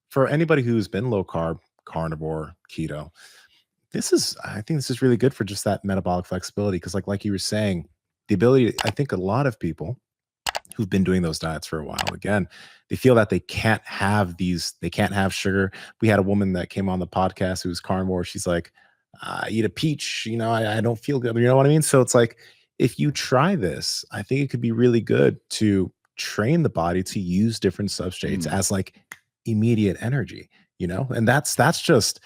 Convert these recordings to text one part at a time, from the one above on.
For anybody who's been low carb, carnivore, keto, I think this is really good for just that metabolic flexibility. Cause like you were saying, the ability, I think a lot of people who've been doing those diets for a while, again, they feel that they can't have sugar. We had a woman that came on the podcast who was carnivore. She's like, I eat a peach, I don't feel good. You know what I mean? So it's like, if you try this, I think it could be really good to train the body to use different substrates as like immediate energy, and that's just,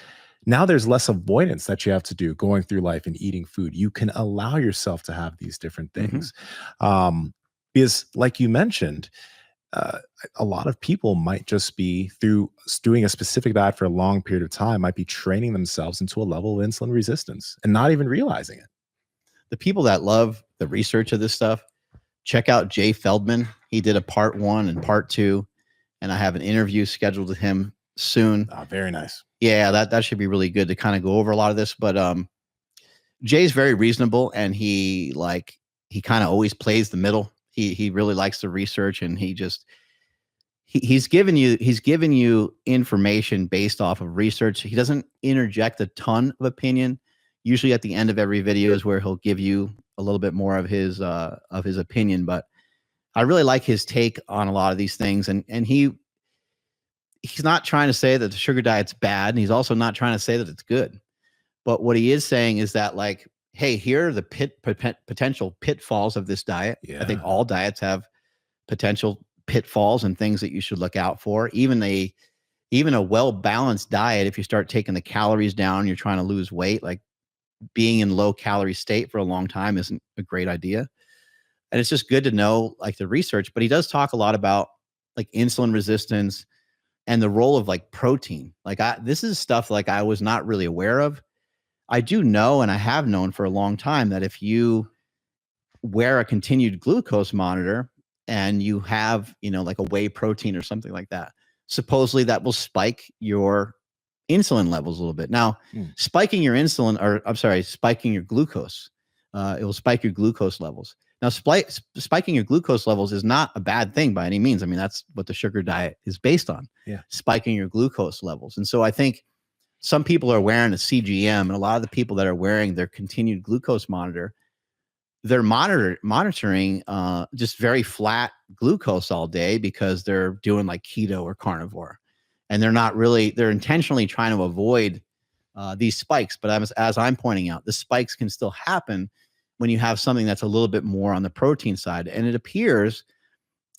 now there's less avoidance that you have to do going through life and eating food. You can allow yourself to have these different things. Because like you mentioned, a lot of people might just be through doing a specific diet for a long period of time, might be training themselves into a level of insulin resistance and not even realizing it. The people that love the research of this stuff, check out Jay Feldman. He did a part 1 and part 2, and I have an interview scheduled with him soon. Oh, very nice. Yeah, that should be really good to kind of go over a lot of this. But Jay's very reasonable, and he kind of always plays the middle. He really likes the research, and he's given you information based off of research. He doesn't interject a ton of opinion. Usually at the end of every video is where he'll give you a little bit more of his opinion. But I really like his take on a lot of these things. And he's not trying to say that the sugar diet's bad. And he's also not trying to say that it's good. But what he is saying is that, like, hey, here are the potential pitfalls of this diet. Yeah. I think all diets have potential pitfalls and things that you should look out for. Even a well-balanced diet, if you start taking the calories down, you're trying to lose weight, like being in low calorie state for a long time isn't a great idea. And it's just good to know like the research, but he does talk a lot about like insulin resistance and the role of like protein. Like this is stuff like I was not really aware of. I do know, and I have known for a long time, that if you wear a continued glucose monitor and you have, like a whey protein or something like that, supposedly that will spike your insulin levels a little bit. Now, spiking your glucose, it will spike your glucose levels. Now, spiking your glucose levels is not a bad thing by any means. I mean, that's what the sugar diet is based on, spiking your glucose levels. And so I think some people are wearing a CGM, and a lot of the people that are wearing their continued glucose monitor, they're monitoring just very flat glucose all day because they're doing like keto or carnivore. And they're intentionally trying to avoid these spikes. But as I'm pointing out, the spikes can still happen when you have something that's a little bit more on the protein side. And it appears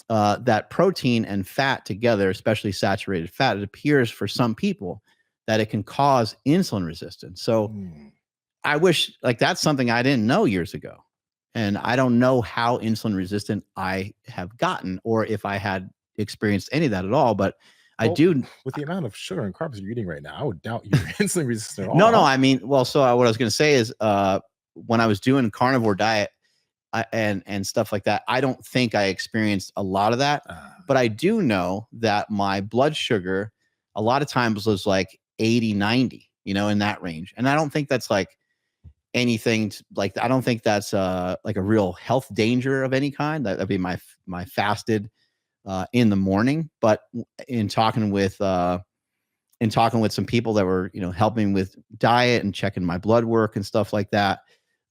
that protein and fat together, especially saturated fat, it appears for some people that it can cause insulin resistance. So I wish, like, that's something I didn't know years ago. And I don't know how insulin resistant I have gotten, or if I had experienced any of that at all. But I do. With the amount of sugar and carbs you're eating right now, I would doubt you're insulin resistant at all. No. I mean, well, so what I was going to say is when I was doing carnivore diet and stuff like that, I don't think I experienced a lot of that. But I do know that my blood sugar a lot of times was like 80, 90, in that range. And I don't think that's like anything I don't think that's like a real health danger of any kind. That'd be my fasted in the morning. But in talking with some people that were, helping with diet and checking my blood work and stuff like that,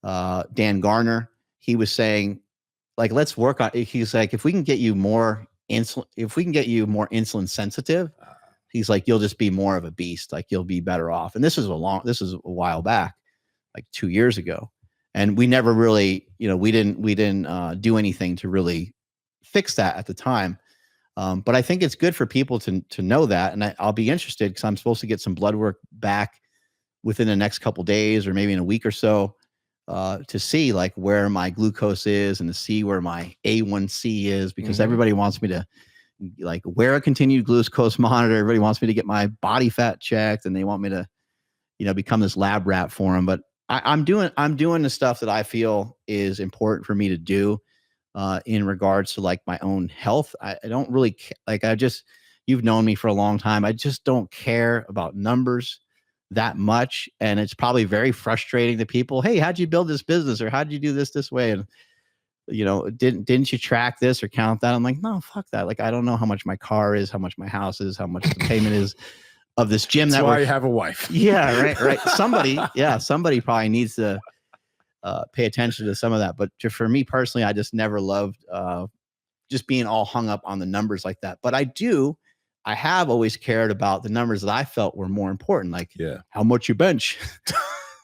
Dan Garner, he was saying, like, let's work on it. He's like, if we can get you more insulin sensitive, he's like, you'll just be more of a beast. Like, you'll be better off. And this is a while back, like 2 years ago. And we never really, we didn't do anything to really fix that at the time. But I think it's good for people to know that. And I'll be interested because I'm supposed to get some blood work back within the next couple days, or maybe in a week or so, to see like where my glucose is and to see where my A1C is, because everybody wants me to like wear a continued glucose monitor. Everybody wants me to get my body fat checked, and they want me to, become this lab rat for them. But I'm doing the stuff that I feel is important for me to do in regards to like my own health. I don't really you've known me for a long time. I just don't care about numbers that much. And it's probably very frustrating to people. Hey, how'd you build this business? Or how'd you do this way? And didn't you track this or count that? I'm like, no, fuck that. Like, I don't know how much my car is, how much my house is, how much the payment is of this gym. That's why you have a wife. Yeah, right. Somebody probably needs to pay attention to some of that. But for me personally, I just never loved just being all hung up on the numbers like that. But I have always cared about the numbers that I felt were more important, like how much you bench,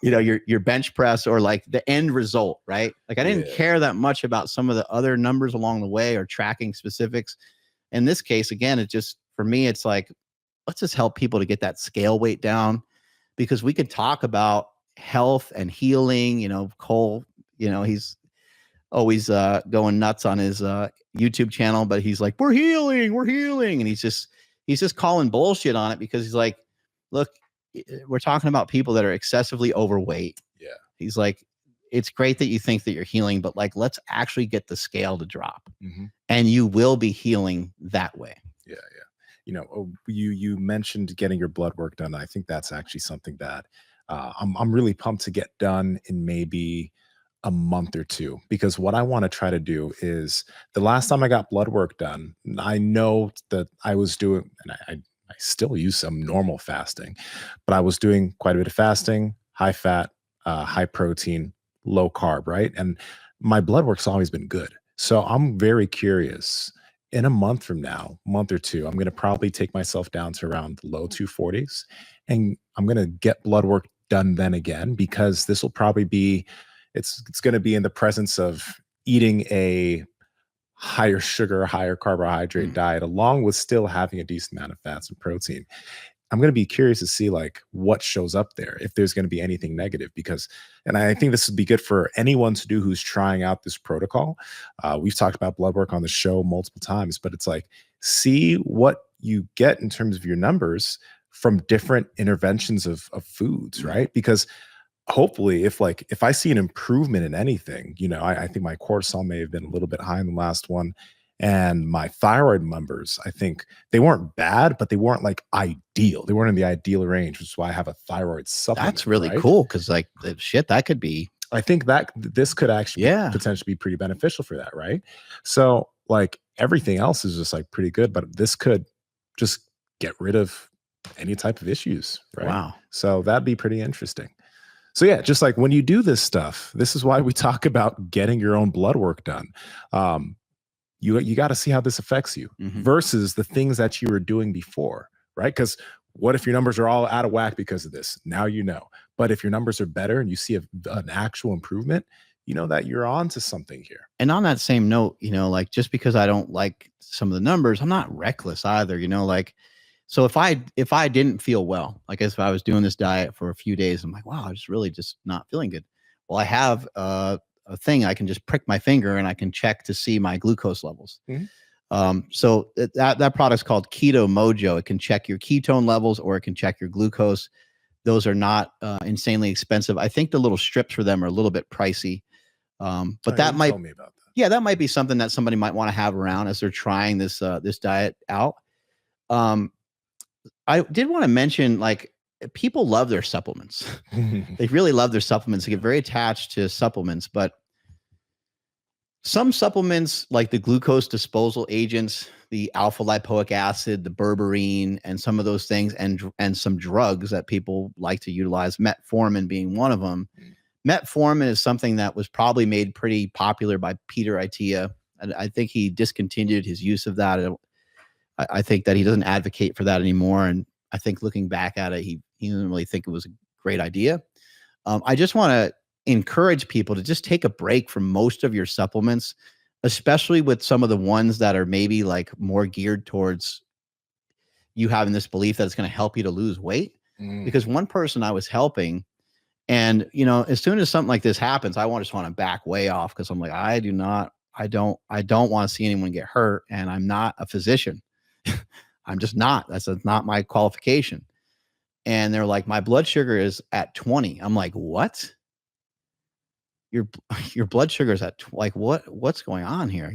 your bench press, or like the end result, right? Like I didn't care that much about some of the other numbers along the way or tracking specifics. In this case, again, it just, for me, it's like, let's just help people to get that scale weight down, because we could talk about health and healing. Cole, he's always going nuts on his YouTube channel, but he's like, we're healing. And he's just calling bullshit on it, because he's like, look, we're talking about people that are excessively overweight. Yeah. He's like, it's great that you think that you're healing, but like, let's actually get the scale to drop, and you will be healing that way. Yeah. You mentioned getting your blood work done. I think that's actually something that I'm really pumped to get done in maybe a month or two, because what I want to try to do is, the last time I got blood work done, I know that I was doing, and I still use some normal fasting, but I was doing quite a bit of fasting, high fat, high protein, low carb, right? And my blood work's always been good. So I'm very curious, in a month from now, month or two, I'm going to probably take myself down to around low 240s, and I'm going to get blood work done then again, because this will probably be, it's going to be in the presence of eating a higher sugar, higher carbohydrate diet, along with still having a decent amount of fats and protein. I'm going to be curious to see like what shows up there, if there's going to be anything negative, because, and I think this would be good for anyone to do who's trying out this protocol. We've talked about blood work on the show multiple times, but it's like, see what you get in terms of your numbers from different interventions of foods, right? Because hopefully if I see an improvement in anything, I think my cortisol may have been a little bit high in the last one, and my thyroid numbers, I think they weren't bad, but they weren't like ideal. They weren't in the ideal range, which is why I have a thyroid supplement. That's really right? cool, because like shit, that could be. I think that this could actually potentially be pretty beneficial for that, right? So like everything else is just like pretty good, but this could just get rid of any type of issues, right? Wow. So that'd be pretty interesting. So yeah, just like when you do this stuff, this is why we talk about getting your own blood work done. You got to see how this affects you versus the things that you were doing before, right? Because what if your numbers are all out of whack because of this? Now you know. But if your numbers are better and you see an actual improvement, you know that you're on to something here. And on that same note, like just because I don't like some of the numbers, I'm not reckless either, like. So if I didn't feel well, like if I was doing this diet for a few days, I'm like, wow, I'm just not feeling good. Well, I have a thing I can just prick my finger and I can check to see my glucose levels. So that product's called Keto Mojo. It can check your ketone levels, or it can check your glucose. Those are not insanely expensive. I think the little strips for them are a little bit pricey. But that might, tell me about that. Yeah, that might be something that somebody might want to have around as they're trying this diet out. I did want to mention, like, people love their supplements. They really love their supplements. They get very attached to supplements, but some supplements, like the glucose disposal agents, the alpha lipoic acid, the berberine, and some of those things, and some drugs that people like to utilize, metformin being one of them. Metformin is something that was probably made pretty popular by Peter Attia, and I think he discontinued his use of that. I think that he doesn't advocate for that anymore. And I think looking back at it, he didn't really think it was a great idea. I just want to encourage people to just take a break from most of your supplements, especially with some of the ones that are maybe like more geared towards you having this belief that it's going to help you to lose weight. Because one person I was helping, and as soon as something like this happens, I just want to back way off, because I'm like, I don't want to see anyone get hurt, and I'm not a physician. I'm just not. That's not my qualification. And they're like, my blood sugar is at 20. I'm like, what? Your blood sugar is at what's going on here?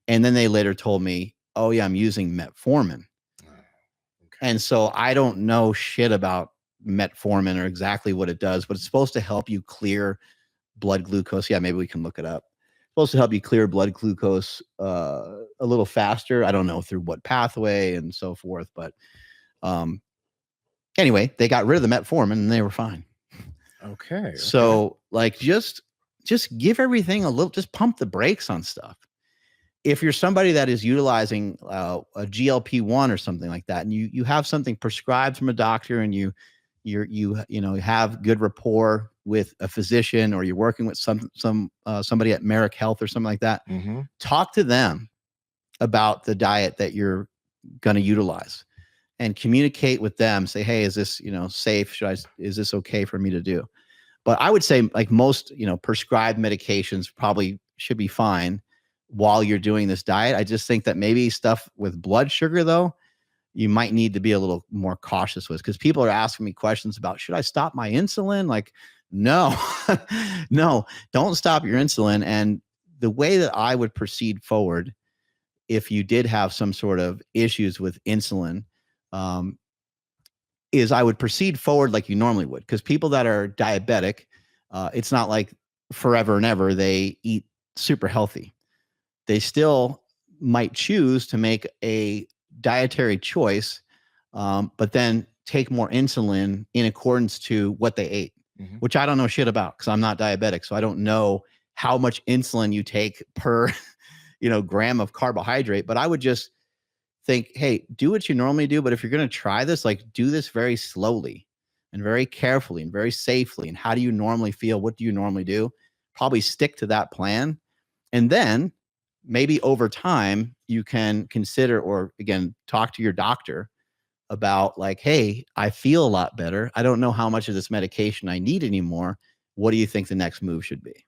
And then they later told me, oh yeah, I'm using metformin. And so I don't know shit about metformin or exactly what it does, but it's supposed to help you clear blood glucose. Yeah, maybe we can look it up. supposed to help you clear blood glucose a little faster. I don't know through what pathway and so forth, but anyway, they got rid of the metformin and they were fine. Okay. So like just give everything a little, just pump the brakes on stuff. If you're somebody that is utilizing a GLP-1 or something like that, and you have something prescribed from a doctor, and you have good rapport with a physician, or you're working with somebody at Merrick Health or something like that, talk to them about the diet that you're going to utilize, and communicate with them. Say, hey, is this safe? Is this okay for me to do? But I would say, like most prescribed medications probably should be fine while you're doing this diet. I just think that maybe stuff with blood sugar, though, you might need to be a little more cautious with, because people are asking me questions about, should I stop my insulin? Like, no, no, don't stop your insulin. And the way that I would proceed forward, if you did have some sort of issues with insulin, is I would proceed forward like you normally would. Because people that are diabetic, it's not like forever and ever they eat super healthy. They still might choose to make a dietary choice, but then take more insulin in accordance to what they ate, which I don't know shit about, because I'm not diabetic. So I don't know how much insulin you take per gram of carbohydrate. But I would just think, hey, do what you normally do. But if you're going to try this, like, do this very slowly and very carefully and very safely. And how do you normally feel? What do you normally do? Probably stick to that plan. And then maybe over time you can consider, or again, talk to your doctor about, like, hey, I feel a lot better. I don't know how much of this medication I need anymore. What do you think the next move should be?